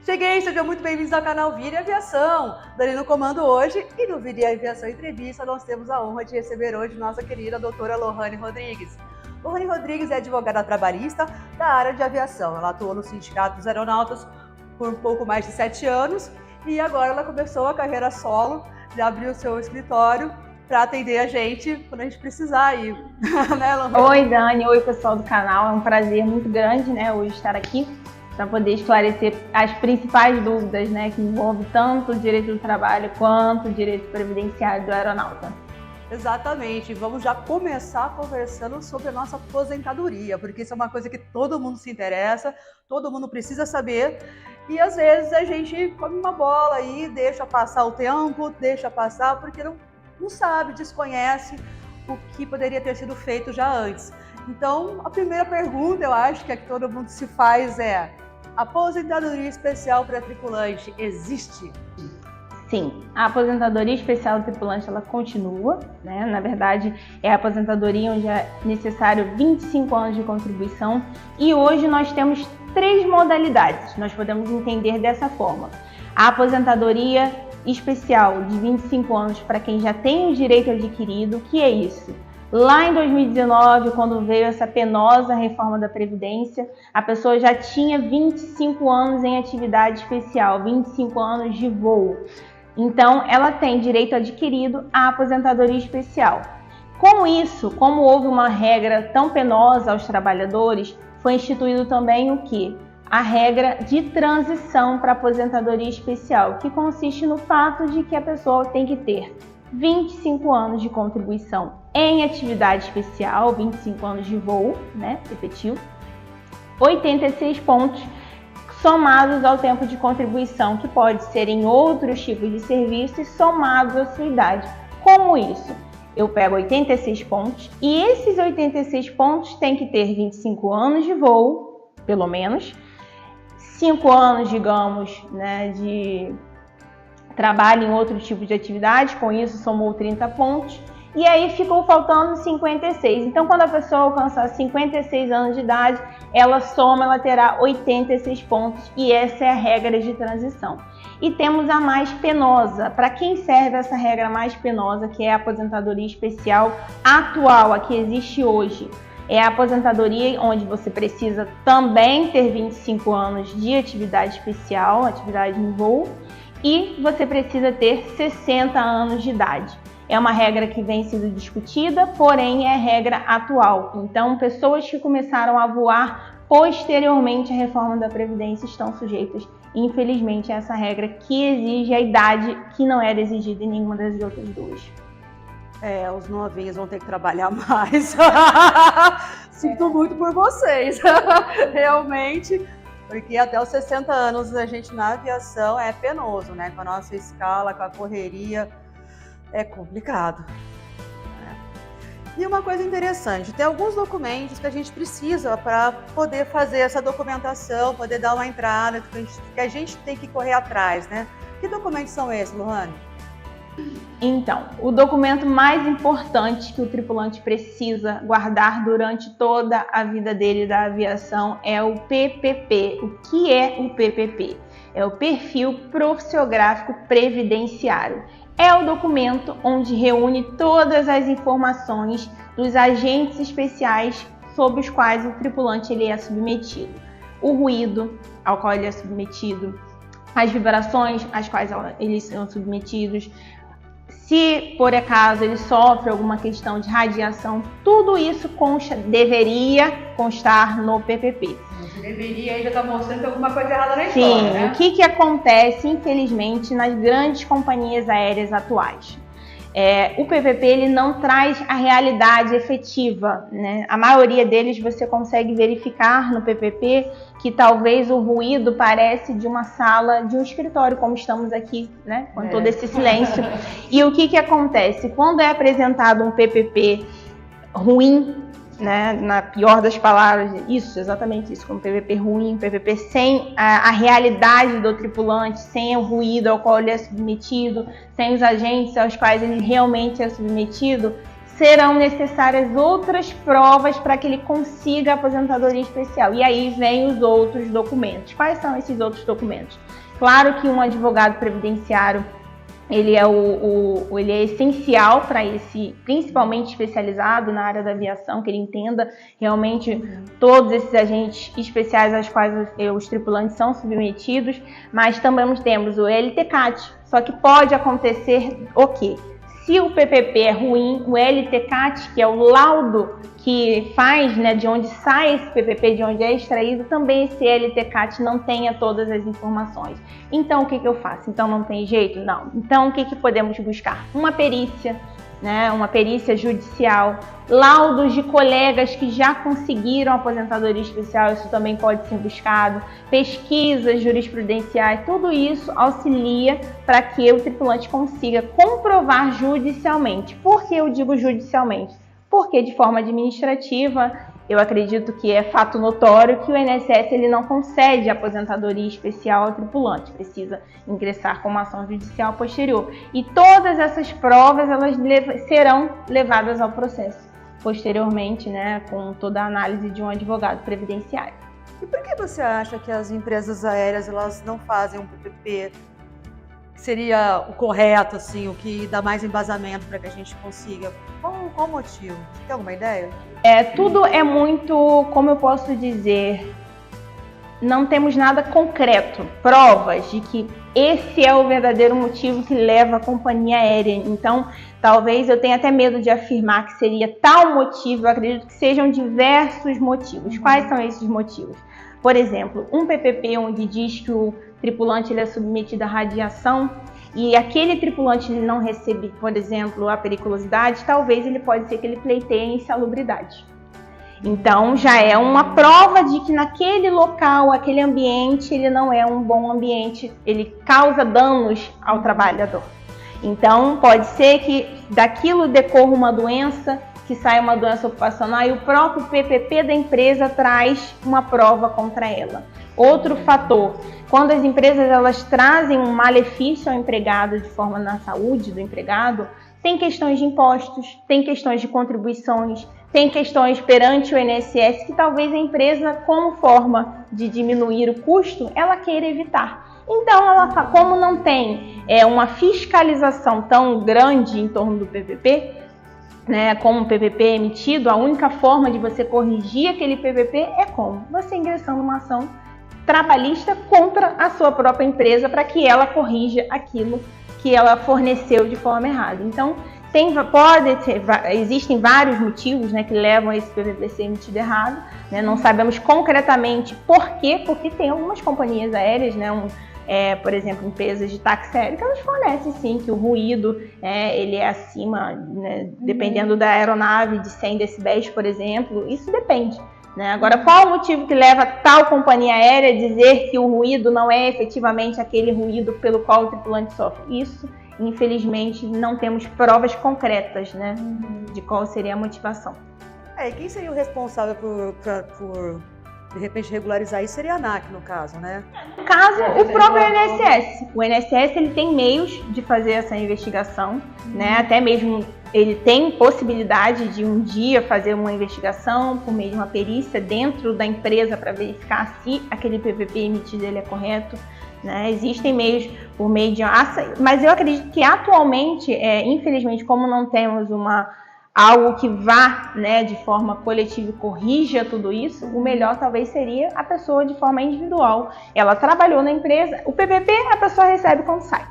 Cheguei, sejam muito bem-vindos ao canal Vida e Aviação. Dani no comando hoje, e no Vida e Aviação Entrevista nós temos a honra de receber hoje nossa querida doutora Lohane Rodrigues. Lohane Rodrigues é advogada trabalhista da área de aviação. Ela atuou no Sindicato dos Aeronautas por um pouco mais de 7 anos e agora ela começou a carreira solo, já abriu seu escritório para atender a gente quando a gente precisar aí. Né, Lohane? Oi, Dani. Oi, pessoal do canal. É um prazer muito grande, né, hoje estar aqui para poder esclarecer as principais dúvidas, né, que envolvem tanto o direito do trabalho quanto o direito previdenciário do aeronauta. Exatamente. Vamos já começar conversando sobre a nossa aposentadoria, porque isso é uma coisa que todo mundo se interessa, todo mundo precisa saber, e às vezes a gente come uma bola aí, deixa passar o tempo, deixa passar, porque não sabe, desconhece o que poderia ter sido feito já antes. Então, a primeira pergunta, eu acho que é que todo mundo se faz é: aposentadoria especial para tripulante existe? Sim, a aposentadoria especial do tripulante ela continua, né? Na verdade, é a aposentadoria onde é necessário 25 anos de contribuição e hoje nós temos 3 modalidades, nós podemos entender dessa forma. A aposentadoria especial de 25 anos para quem já tem o direito adquirido, que é isso? Lá em 2019, quando veio essa penosa reforma da Previdência, a pessoa já tinha 25 anos em atividade especial, 25 anos de voo. Então, ela tem direito adquirido à aposentadoria especial. Com isso, como houve uma regra tão penosa aos trabalhadores, foi instituído também o quê? A regra de transição para aposentadoria especial, que consiste no fato de que a pessoa tem que ter 25 anos de contribuição em atividade especial, 25 anos de voo, né, efetivo, 86 pontos somados ao tempo de contribuição, que pode ser em outros tipos de serviços, somados à sua idade. Como isso? Eu pego 86 pontos e esses 86 pontos têm que ter 25 anos de voo, pelo menos, 5 anos, digamos, né, de trabalho em outro tipo de atividade, com isso somou 30 pontos, e aí ficou faltando 56. Então, quando a pessoa alcançar 56 anos de idade, ela soma, ela terá 86 pontos, e essa é a regra de transição. E temos a mais penosa. Para quem serve essa regra mais penosa, que é a aposentadoria especial atual, a que existe hoje? É a aposentadoria onde você precisa também ter 25 anos de atividade especial, atividade em voo, e você precisa ter 60 anos de idade. É uma regra que vem sendo discutida, porém é regra atual. Então, pessoas que começaram a voar posteriormente à reforma da Previdência estão sujeitas, infelizmente, a essa regra que exige a idade que não era exigida em nenhuma das outras duas. Os novinhos vão ter que trabalhar mais. Sinto muito por vocês, realmente. Porque até os 60 anos a gente na aviação é penoso, né? Com a nossa escala, com a correria, é complicado. E uma coisa interessante, tem alguns documentos que a gente precisa para poder fazer essa documentação, poder dar uma entrada, que a gente tem que correr atrás, né? Que documentos são esses, Lohane? Então, o documento mais importante que o tripulante precisa guardar durante toda a vida dele da aviação é o PPP. O que é o PPP? É o Perfil Profissiográfico Previdenciário. É o documento onde reúne todas as informações dos agentes especiais sobre os quais o tripulante ele é submetido. O ruído ao qual ele é submetido, as vibrações às quais eles são submetidos, se por acaso ele sofre alguma questão de radiação, tudo isso deveria constar no PPP. Deveria, aí já está mostrando que alguma coisa errada na história, história, né? O que acontece, infelizmente, nas grandes companhias aéreas atuais? O PPP ele não traz a realidade efetiva, né? A maioria deles você consegue verificar no PPP que talvez o ruído parece de uma sala, de um escritório, como estamos aqui, né? Com todo esse silêncio. E o que acontece? Quando é apresentado um PPP ruim, né? Na pior das palavras, isso, exatamente isso, como PPP ruim, PPP sem a realidade do tripulante, sem o ruído ao qual ele é submetido, sem os agentes aos quais ele realmente é submetido, serão necessárias outras provas para que ele consiga a aposentadoria especial. E aí vem os outros documentos. Quais são esses outros documentos? Claro que um advogado previdenciário ele é essencial para esse, principalmente especializado na área da aviação, que ele entenda realmente todos esses agentes especiais aos quais os tripulantes são submetidos, mas também temos o LTCAT, só que pode acontecer o quê? Se o PPP é ruim, o LTCAT, que é o laudo que faz, né, de onde sai esse PPP, de onde é extraído, também esse LTCAT não tenha todas as informações. Então, o que eu faço? Então, não tem jeito? Não. Então, o que podemos buscar? Uma perícia, né, uma perícia judicial, laudos de colegas que já conseguiram aposentadoria especial, isso também pode ser buscado, pesquisas jurisprudenciais, tudo isso auxilia para que o tripulante consiga comprovar judicialmente. Por que eu digo judicialmente? Porque de forma administrativa, eu acredito que é fato notório que o INSS ele não concede aposentadoria especial ao tripulante, precisa ingressar com uma ação judicial posterior. E todas essas provas elas serão levadas ao processo posteriormente, né, com toda a análise de um advogado previdenciário. E por que você acha que as empresas aéreas elas não fazem um PPP? Seria o correto, assim, o que dá mais embasamento para que a gente consiga? Qual o motivo? Você tem alguma ideia? Tudo é muito, como eu posso dizer, não temos nada concreto, provas de que esse é o verdadeiro motivo que leva a companhia aérea. Então, talvez eu tenha até medo de afirmar que seria tal motivo, eu acredito que sejam diversos motivos. Quais são esses motivos? Por exemplo, um PPP onde diz que o tripulante ele é submetido à radiação e aquele tripulante ele não recebe, por exemplo, a periculosidade, talvez ele pode ser que ele pleiteie a insalubridade. Então, já é uma prova de que naquele local, aquele ambiente, ele não é um bom ambiente, ele causa danos ao trabalhador. Então, pode ser que daquilo decorra uma doença, que saia uma doença ocupacional e o próprio PPP da empresa traz uma prova contra ela. Outro fator, quando as empresas elas trazem um malefício ao empregado de forma na saúde do empregado, tem questões de impostos, tem questões de contribuições, tem questões perante o INSS que talvez a empresa, como forma de diminuir o custo, ela queira evitar. Então, como não tem uma fiscalização tão grande em torno do PPP, né, como o PPP é emitido, a única forma de você corrigir aquele PPP é como? Você ingressando uma ação trabalhista contra a sua própria empresa para que ela corrija aquilo que ela forneceu de forma errada. Então, existem vários motivos, né, que levam a esse PPP ser emitido errado, né? Não sabemos concretamente por quê, porque tem algumas companhias aéreas, né, por exemplo, empresas de táxi aéreo, que elas fornecem sim que o ruído ele é acima, né, dependendo da aeronave, de 100 decibéis, por exemplo, isso depende. Né? Agora, qual o motivo que leva tal companhia aérea a dizer que o ruído não é efetivamente aquele ruído pelo qual o tripulante sofre? Isso, infelizmente, não temos provas concretas, né, de qual seria a motivação. E quem seria o responsável por de repente regularizar isso seria a ANAC, no caso, né? No caso, o próprio INSS. O INSS ele tem meios de fazer essa investigação, né? Até mesmo ele tem possibilidade de um dia fazer uma investigação por meio de uma perícia dentro da empresa para verificar se aquele PPP emitido ele é correto. Né? Existem meios por meio de... Mas eu acredito que atualmente, infelizmente, como não temos algo que vá, né, de forma coletiva e corrija tudo isso, o melhor talvez seria a pessoa de forma individual. Ela trabalhou na empresa, o PPP a pessoa recebe quando sai.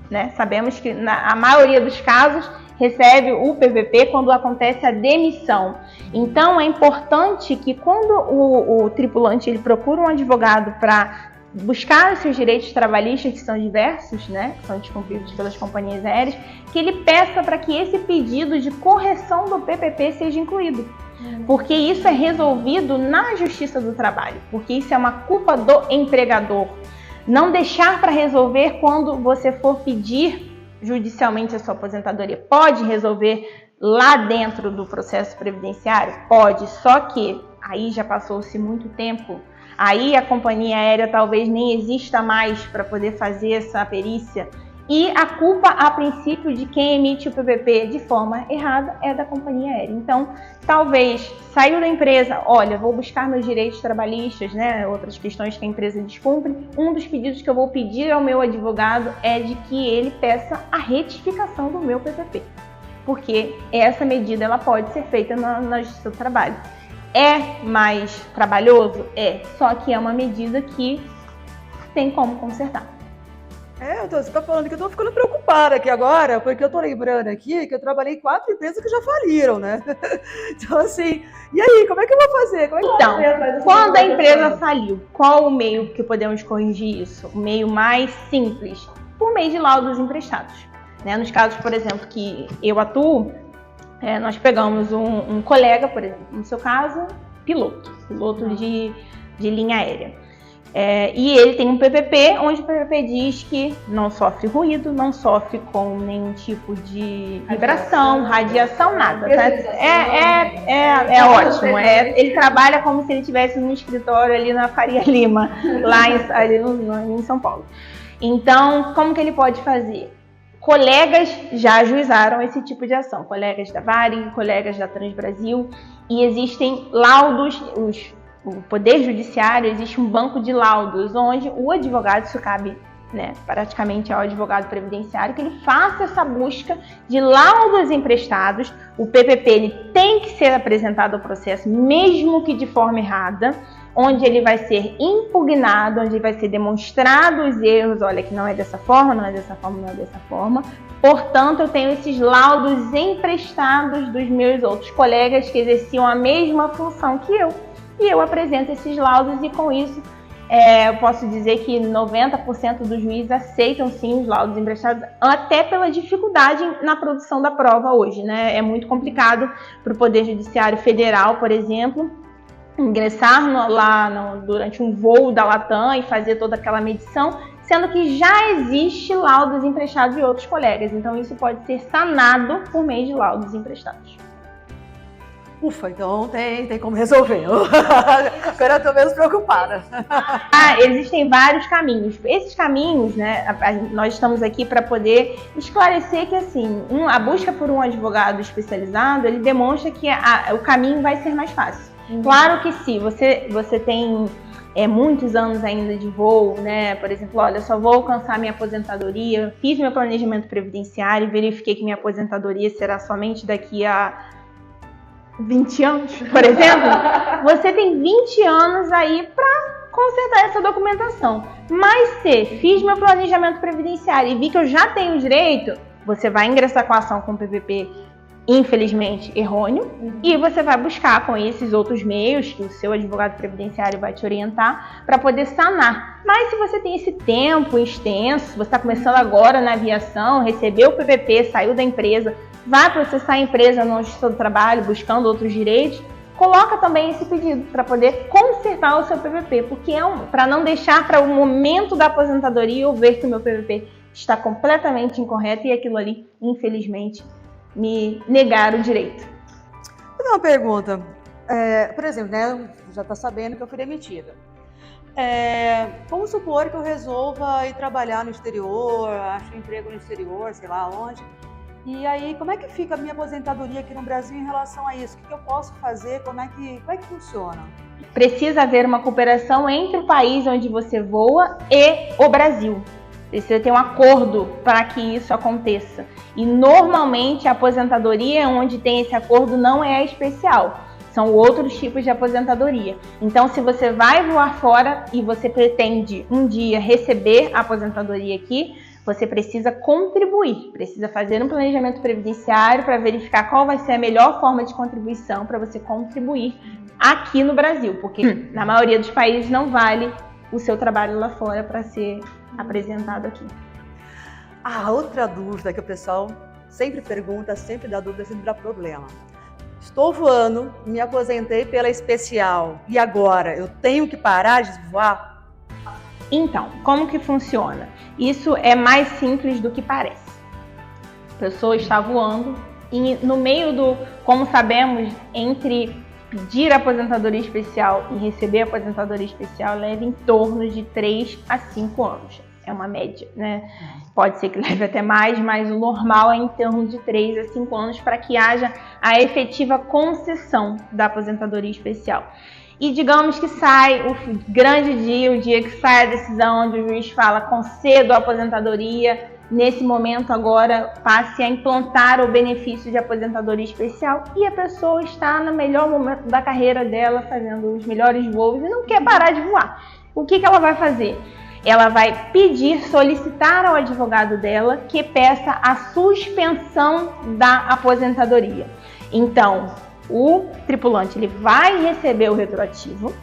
Né? Sabemos que a maioria dos casos recebe o PPP quando acontece a demissão. Então é importante que quando o tripulante ele procura um advogado para buscar os seus direitos trabalhistas, que são diversos, né, que são descumpridos pelas companhias aéreas, que ele peça para que esse pedido de correção do PPP seja incluído. Porque isso é resolvido na Justiça do Trabalho, porque isso é uma culpa do empregador. Não deixar para resolver quando você for pedir judicialmente a sua aposentadoria. Pode resolver lá dentro do processo previdenciário? Pode, só que aí já passou-se muito tempo. Aí a companhia aérea talvez nem exista mais para poder fazer essa perícia E a culpa, a princípio, de quem emite o PPP de forma errada é da companhia aérea. Então, talvez saiu da empresa, olha, vou buscar meus direitos trabalhistas, né, outras questões que a empresa descumpre. Um dos pedidos que eu vou pedir ao meu advogado é de que ele peça a retificação do meu PPP, porque essa medida ela pode ser feita na Justiça do Trabalho. É mais trabalhoso? É, só que é uma medida que tem como consertar. Você tá falando que eu tô ficando preocupada aqui agora, porque eu tô lembrando aqui que eu trabalhei em 4 empresas que já faliram, né? Então, assim, e aí, como é que eu vou fazer? Então, quando a empresa faliu, qual o meio que podemos corrigir isso? O meio mais simples, por meio de laudos emprestados. Né? Nos casos, por exemplo, que eu atuo, nós pegamos um colega, por exemplo, no seu caso, piloto de linha aérea. E ele tem um PPP, onde o PPP diz que não sofre ruído, não sofre com nenhum tipo de vibração, radiação, nada. Tá? É ótimo. Ele trabalha como se ele estivesse num escritório ali na Faria Lima, ali em São Paulo. Então, como que ele pode fazer? Colegas já ajuizaram esse tipo de ação, colegas da Varig, colegas da Transbrasil, e existem laudos, o Poder Judiciário, existe um banco de laudos, onde o advogado, isso cabe, né, praticamente ao advogado previdenciário, que ele faça essa busca de laudos emprestados. O PPP ele tem que ser apresentado ao processo, mesmo que de forma errada, onde ele vai ser impugnado, onde vai ser demonstrado os erros, olha, que não é dessa forma, não é dessa forma, não é dessa forma. Portanto, eu tenho esses laudos emprestados dos meus outros colegas que exerciam a mesma função que eu. E eu apresento esses laudos e com isso eu posso dizer que 90% dos juízes aceitam sim os laudos emprestados, até pela dificuldade na produção da prova hoje, né? É muito complicado para o Poder Judiciário Federal, por exemplo, ingressar durante um voo da Latam e fazer toda aquela medição, sendo que já existe laudos emprestados de outros colegas. Então isso pode ser sanado por meio de laudos emprestados. Ufa, então tem como resolver. Agora eu tô menos preocupada. Existem vários caminhos. Esses caminhos, né, nós estamos aqui para poder esclarecer que, assim, a busca por um advogado especializado, ele demonstra que o caminho vai ser mais fácil. Claro que sim, você tem muitos anos ainda de voo, né? Por exemplo, olha, eu só vou alcançar minha aposentadoria, fiz meu planejamento previdenciário, verifiquei que minha aposentadoria será somente daqui a 20 anos, por exemplo. Você tem 20 anos aí para consertar essa documentação. Mas se fiz meu planejamento previdenciário e vi que eu já tenho direito, você vai ingressar com a ação com o PPP, infelizmente, errôneo, e você vai buscar com esses outros meios que o seu advogado previdenciário vai te orientar para poder sanar. Mas se você tem esse tempo extenso, você está começando agora na aviação, recebeu o PPP, saiu da empresa, vai processar a empresa na Justiça do Trabalho, buscando outros direitos, coloca também esse pedido para poder consertar o seu PPP, porque para não deixar para o momento da aposentadoria eu ver que o meu PPP está completamente incorreto e aquilo ali, infelizmente, me negar o direito. Vou fazer uma pergunta. Por exemplo, né, já está sabendo que eu fui demitida. Vamos supor que eu resolva ir trabalhar no exterior, acho um emprego no exterior, sei lá onde. E aí, como é que fica a minha aposentadoria aqui no Brasil em relação a isso? O que eu posso fazer? Como é que funciona? Precisa haver uma cooperação entre o país onde você voa e o Brasil. Precisa ter um acordo para que isso aconteça. E normalmente a aposentadoria onde tem esse acordo não é a especial. São outros tipos de aposentadoria. Então, se você vai voar fora e você pretende um dia receber a aposentadoria aqui, você precisa contribuir, precisa fazer um planejamento previdenciário para verificar qual vai ser a melhor forma de contribuição para você contribuir aqui no Brasil, porque na maioria dos países não vale o seu trabalho lá fora para ser apresentado aqui. Outra dúvida que o pessoal sempre pergunta, sempre dá dúvida, sempre dá problema. Estou voando, me aposentei pela especial e agora eu tenho que parar de voar? Então, como que funciona? Isso é mais simples do que parece. A pessoa está voando e no meio como sabemos, entre pedir a aposentadoria especial e receber a aposentadoria especial leva em torno de 3 a 5 anos. é uma média, né? Pode ser que leve até mais, mas o normal é em torno de 3 a 5 anos para que haja a efetiva concessão da aposentadoria especial. E digamos que sai o grande dia, o dia que sai a decisão onde o juiz fala concedo a aposentadoria, nesse momento agora passe a implantar o benefício de aposentadoria especial e a pessoa está no melhor momento da carreira dela, fazendo os melhores voos e não quer parar de voar. O que ela vai fazer? Ela vai solicitar ao advogado dela que peça a suspensão da aposentadoria. Então, o tripulante ele vai receber o retroativo,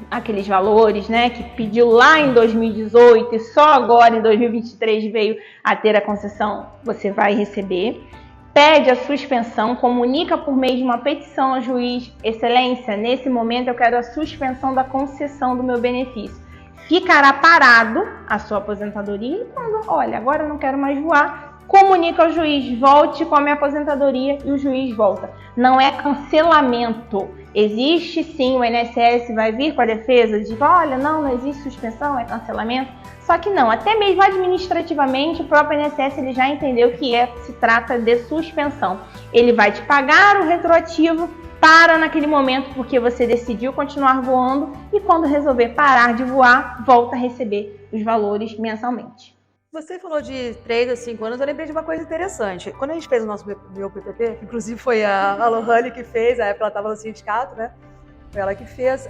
aqueles valores, né, que pediu lá em 2018 e só agora em 2023 veio a ter a concessão, você vai receber. Pede a suspensão, comunica por meio de uma petição ao juiz, excelência, nesse momento eu quero a suspensão da concessão do meu benefício. Ficará parado a sua aposentadoria e quando, olha, agora eu não quero mais voar, comunica ao juiz, volte com a minha aposentadoria e o juiz volta. Não é cancelamento. Existe sim, o INSS vai vir com a defesa de, olha, não existe suspensão, é cancelamento. Só que não, até mesmo administrativamente o próprio INSS ele já entendeu que se trata de suspensão. Ele vai te pagar o retroativo, para naquele momento porque você decidiu continuar voando e quando resolver parar de voar, volta a receber os valores mensalmente. Você falou de 3 a 5 anos, eu lembrei de uma coisa interessante. Quando a gente fez o nosso meu PPP, que inclusive foi a Lohane que fez, a época ela estava no sindicato, né? Foi ela que fez.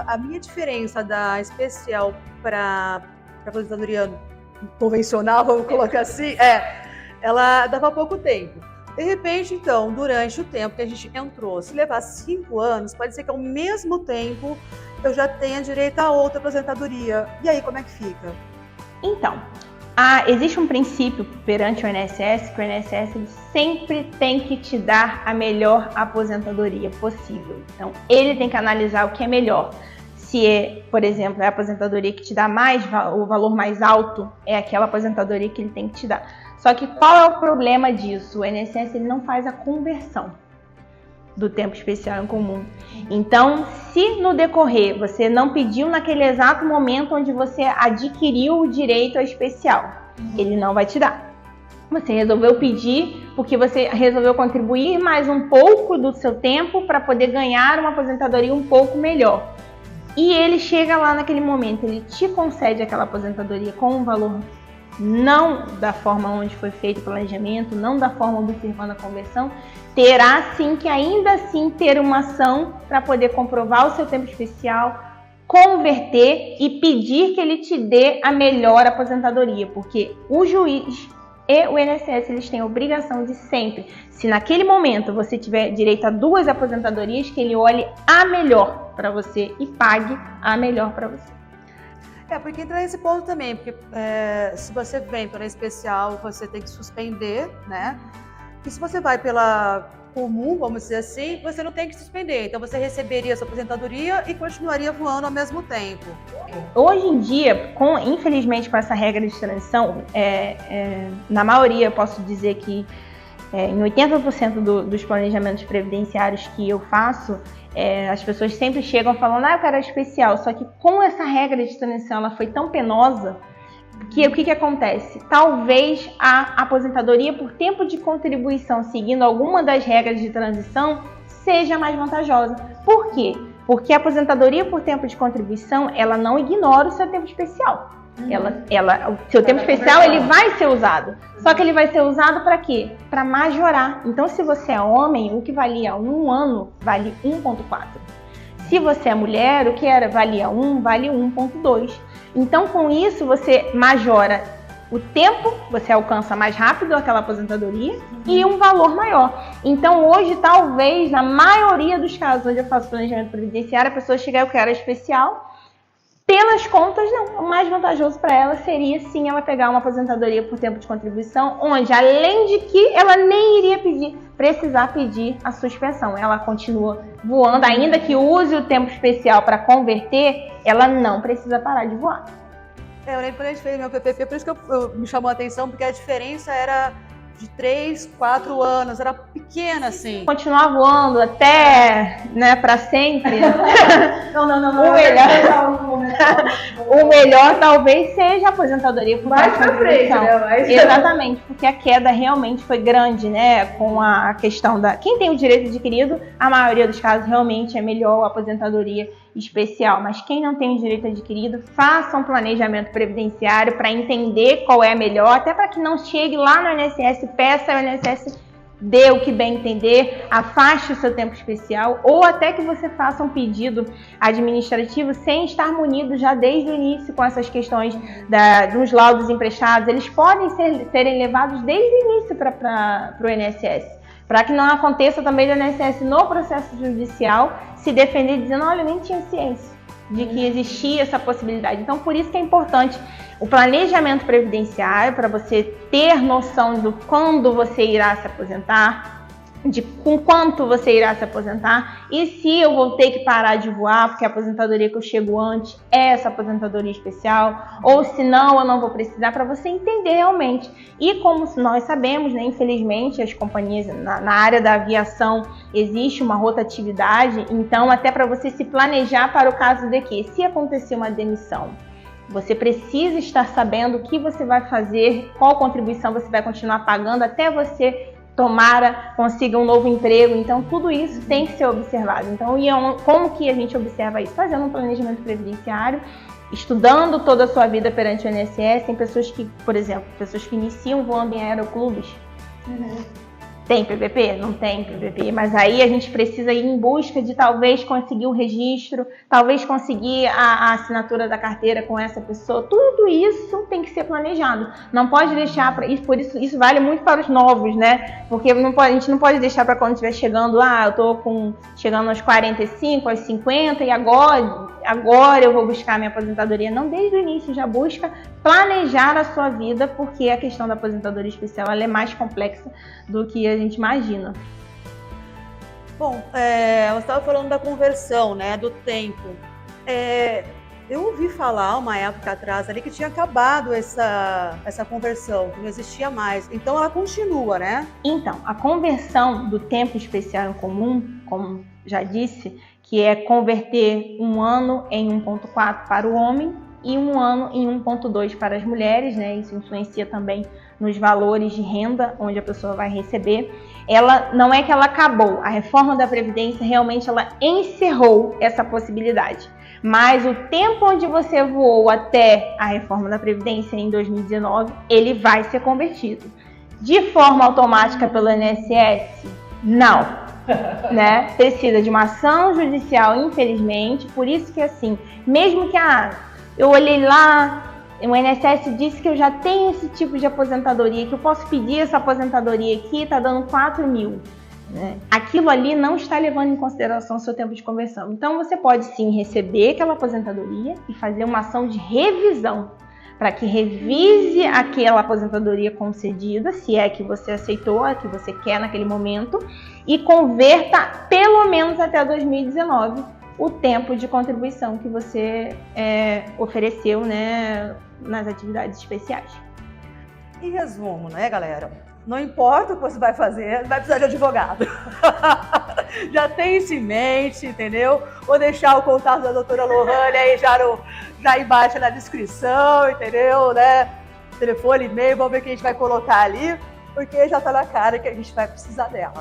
A minha diferença da especial para aposentadoria convencional, vamos colocar assim, ela dava pouco tempo. De repente, então, durante o tempo que a gente entrou, se levar 5 anos, pode ser que ao mesmo tempo eu já tenha direito a outra aposentadoria. E aí, como é que fica? Então, existe um princípio perante o INSS, que o INSS ele sempre tem que te dar a melhor aposentadoria possível. Então, ele tem que analisar o que é melhor. Se, por exemplo, é a aposentadoria que te dá o valor mais alto, é aquela aposentadoria que ele tem que te dar. Só que qual é o problema disso? O INSS ele não faz a conversão do tempo especial em comum. Então, se no decorrer você não pediu naquele exato momento onde você adquiriu o direito ao especial, ele não vai te dar. Você resolveu pedir porque você resolveu contribuir mais um pouco do seu tempo para poder ganhar uma aposentadoria um pouco melhor. E ele chega lá naquele momento, ele te concede aquela aposentadoria com um valor não da forma onde foi feito o planejamento, não da forma observando a conversão, terá sim que ainda assim ter uma ação para poder comprovar o seu tempo especial, converter e pedir que ele te dê a melhor aposentadoria, porque o juiz e o INSS eles têm a obrigação de sempre, se naquele momento você tiver direito a 2 aposentadorias, que ele olhe a melhor para você e pague a melhor para você. Porque entra nesse ponto também, porque se você vem pela especial, você tem que suspender, né? E se você vai pela comum, vamos dizer assim, você não tem que suspender. Então você receberia sua aposentadoria e continuaria voando ao mesmo tempo. Hoje em dia, infelizmente com essa regra de transição, na maioria eu posso dizer que em 80% dos planejamentos previdenciários que eu faço, as pessoas sempre chegam falando, eu quero especial, só que com essa regra de transição ela foi tão penosa que o que acontece? Talvez a aposentadoria por tempo de contribuição seguindo alguma das regras de transição seja mais vantajosa. Por quê? Porque a aposentadoria por tempo de contribuição ela não ignora o seu tempo especial. O seu tempo especial ele vai ser usado. Só que ele vai ser usado para quê? Para majorar. Então, se você é homem, o que valia 1 ano vale 1,4. Se você é mulher, o que valia 1 vale 1,2. Então, com isso, você majora o tempo, você alcança mais rápido aquela aposentadoria e um valor maior. Então, hoje, talvez, na maioria dos casos onde eu faço planejamento previdenciário, a pessoa chega, eu quero especial. Pelas contas, não. O mais vantajoso para ela seria, sim, ela pegar uma aposentadoria por tempo de contribuição, onde, além de que ela nem iria precisar pedir a suspensão. Ela continua voando, ainda que use o tempo especial para converter, ela não precisa parar de voar. Eu lembro quando a gente fez meu PPP, por isso que me chamou a atenção, porque a diferença era de 3, 4 anos, era pequena assim. Continuar voando até, para sempre. Não. O melhor. O melhor talvez seja a aposentadoria por mais pra frente, né? Exatamente, porque a queda realmente foi grande, né? Com a questão da... Quem tem o direito adquirido, a maioria dos casos realmente é melhor a aposentadoria especial. Mas quem não tem o direito adquirido, faça um planejamento previdenciário para entender qual é a melhor, até para que não chegue lá no INSS, peça ao INSS, dê o que bem entender, afaste o seu tempo especial, ou até que você faça um pedido administrativo sem estar munido já desde o início com essas questões dos laudos emprestados. Eles podem serem levados desde o início para o INSS, para que não aconteça também do INSS no processo judicial se defender dizendo, olha, eu nem tinha ciência de que existia essa possibilidade. Então, por isso que é importante o planejamento previdenciário, para você ter noção do quando você irá se aposentar, com quanto você irá se aposentar, e se eu vou ter que parar de voar, porque a aposentadoria que eu chego antes é essa aposentadoria especial, ou se não, eu não vou precisar, para você entender realmente. E como nós sabemos, né, infelizmente, as companhias na área da aviação existe uma rotatividade, então até para você se planejar para o caso de que, se acontecer uma demissão, você precisa estar sabendo o que você vai fazer, qual contribuição você vai continuar pagando até você consiga um novo emprego. Então tudo isso tem que ser observado. Então, como que a gente observa isso? Fazendo um planejamento previdenciário, estudando toda a sua vida perante o INSS. Tem pessoas que, por exemplo, pessoas que iniciam voando em aeroclubes. Tem PPP? Não tem PPP, mas aí a gente precisa ir em busca de talvez conseguir o registro, talvez conseguir a assinatura da carteira com essa pessoa. Tudo isso tem que ser planejado. Não pode deixar para isso, por isso vale muito para os novos, né? Porque a gente não pode deixar para quando estiver chegando, eu tô chegando aos 45, aos 50 e agora eu vou buscar a minha aposentadoria. Não, desde o início já busca planejar a sua vida, porque a questão da aposentadoria especial ela é mais complexa do que a gente imagina. Bom, você estava falando da conversão, né, do tempo. Eu ouvi falar uma época atrás ali que tinha acabado essa conversão, que não existia mais. Então ela continua, né? Então, a conversão do tempo especial em comum, como já disse, que é converter um ano em 1,4 para o homem e um ano em 1,2 para as mulheres, né? Isso influencia também nos valores de renda onde a pessoa vai receber. Ela não é que ela acabou, a reforma da Previdência realmente ela encerrou essa possibilidade. Mas o tempo onde você voou até a reforma da Previdência em 2019, ele vai ser convertido. De forma automática pelo INSS? Não. Né? Precisa de uma ação judicial, infelizmente. Por isso que assim, mesmo que eu olhei lá, o INSS disse que eu já tenho esse tipo de aposentadoria, que eu posso pedir essa aposentadoria aqui, está dando 4 mil. Né? Aquilo ali não está levando em consideração o seu tempo de conversão. Então você pode sim receber aquela aposentadoria e fazer uma ação de revisão, para que revise aquela aposentadoria concedida, se é que você aceitou, a que você quer naquele momento, e converta pelo menos até 2019 o tempo de contribuição que você ofereceu, né, nas atividades especiais. Em resumo, né, galera? Não importa o que você vai fazer, vai precisar de advogado. Já tem isso em mente, entendeu? Vou deixar o contato da doutora Lohane aí já embaixo na descrição, entendeu? Né? Telefone, e-mail, vamos ver o que a gente vai colocar ali, porque já tá na cara que a gente vai precisar dela.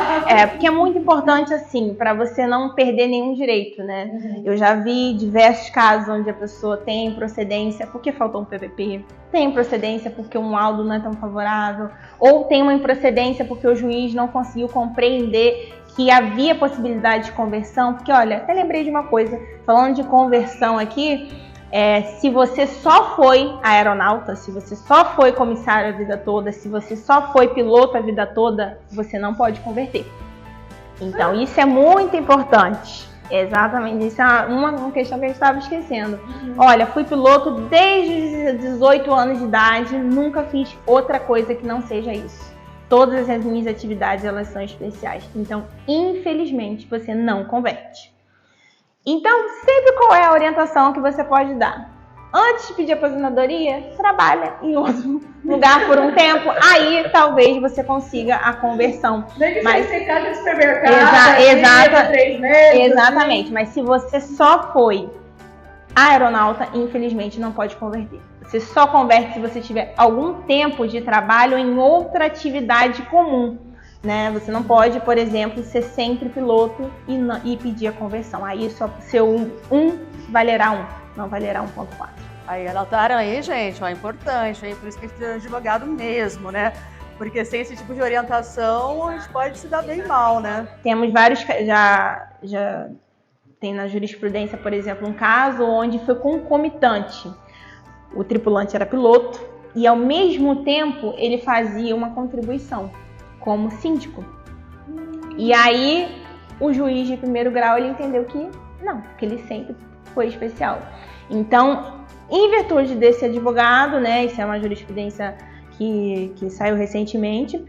Porque é muito importante, assim, para você não perder nenhum direito, né? Uhum. Eu já vi diversos casos onde a pessoa tem procedência porque faltou um PPP, tem improcedência porque um laudo não é tão favorável, ou tem uma improcedência porque o juiz não conseguiu compreender que havia possibilidade de conversão, porque, olha, até lembrei de uma coisa, falando de conversão aqui, se você só foi aeronauta, se você só foi comissário a vida toda, se você só foi piloto a vida toda, você não pode converter. Então, isso é muito importante. Exatamente, isso é uma questão que a gente estava esquecendo. Olha, fui piloto desde os 18 anos de idade, nunca fiz outra coisa que não seja isso. Todas as minhas atividades, elas são especiais. Então, infelizmente, você não converte. Então, sempre qual é a orientação que você pode dar? Antes de pedir aposentadoria, trabalha em outro lugar por um tempo, aí talvez você consiga a conversão. Nem que você ficar no supermercado, 3 meses. Exatamente, mas se você só foi A aeronauta, infelizmente, não pode converter. Você só converte se você tiver algum tempo de trabalho em outra atividade comum, né? Você não pode, por exemplo, ser sempre piloto e pedir a conversão. Aí só seu 1 valerá 1, não valerá 1.4. Aí anotaram aí, gente, ó, é importante, aí por isso que a gente é advogado mesmo, né? Porque sem esse tipo de orientação, a gente pode se dar bem mal, né? Temos vários, já tem na jurisprudência, por exemplo, um caso onde foi concomitante. O tripulante era piloto e, ao mesmo tempo, ele fazia uma contribuição como síndico. E aí, o juiz de primeiro grau, ele entendeu que não, que ele sempre foi especial. Então, em virtude desse advogado, né, isso é uma jurisprudência que saiu recentemente,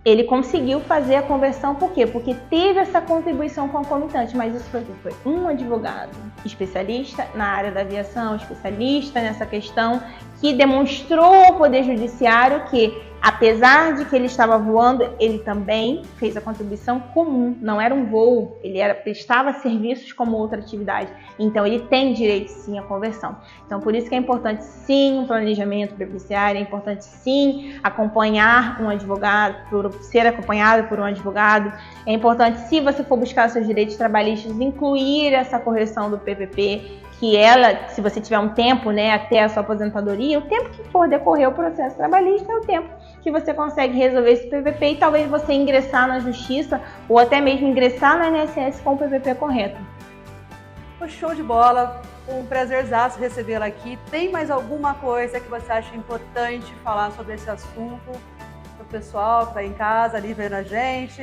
ele conseguiu fazer a conversão, por quê? Porque teve essa contribuição concomitante, mas isso foi um advogado especialista na área da aviação, especialista nessa questão, que demonstrou ao Poder Judiciário que, apesar de que ele estava voando, ele também fez a contribuição comum, não era um voo, ele prestava serviços como outra atividade. Então, ele tem direito, sim, à conversão. Então, por isso que é importante, sim, um planejamento previdenciário, é importante, sim, acompanhar um advogado, ser acompanhado por um advogado. É importante, se você for buscar seus direitos trabalhistas, incluir essa correção do PPP, que ela, se você tiver um tempo, né, até a sua aposentadoria, o tempo que for decorrer o processo trabalhista é o tempo que você consegue resolver esse PPP e talvez você ingressar na justiça ou até mesmo ingressar no INSS com o PPP correto. Show de bola, um prazerzaço recebê-la aqui. Tem mais alguma coisa que você acha importante falar sobre esse assunto para o pessoal que está em casa ali vendo a gente?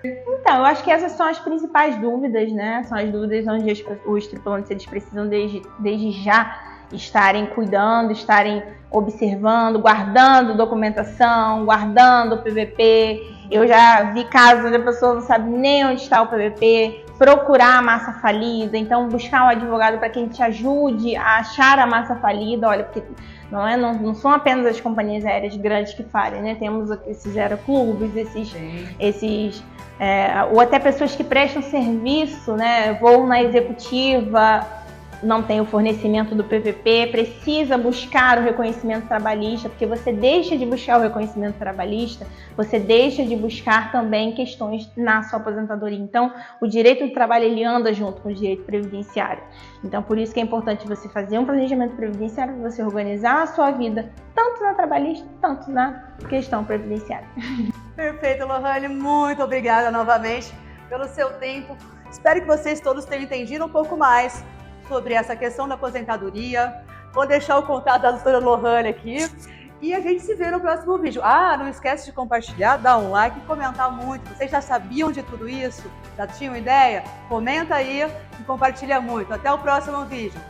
Então, eu acho que essas são as principais dúvidas, né? São as dúvidas onde os tripulantes eles precisam desde já estarem cuidando, estarem observando, guardando documentação, guardando o PVP. Eu já vi casos onde a pessoa não sabe nem onde está o PVP, procurar a massa falida, então buscar um advogado para que ele te ajude a achar a massa falida. Olha, porque não são apenas as companhias aéreas grandes que falham, né? Temos esses aeroclubes, ou até pessoas que prestam serviço, né? Voam na executiva, não tem o fornecimento do PVP, precisa buscar o reconhecimento trabalhista, porque você deixa de buscar o reconhecimento trabalhista, você deixa de buscar também questões na sua aposentadoria. Então, o direito do trabalho ele anda junto com o direito previdenciário. Então, por isso que é importante você fazer um planejamento previdenciário, você organizar a sua vida, tanto na trabalhista, tanto na questão previdenciária. Perfeito, Lohane, muito obrigada novamente pelo seu tempo. Espero que vocês todos tenham entendido um pouco mais sobre essa questão da aposentadoria. Vou deixar o contato da doutora Lohane aqui e a gente se vê no próximo vídeo. Não esquece de compartilhar, dar um like e comentar muito. Vocês já sabiam de tudo isso? Já tinham ideia? Comenta aí e compartilha muito. Até o próximo vídeo.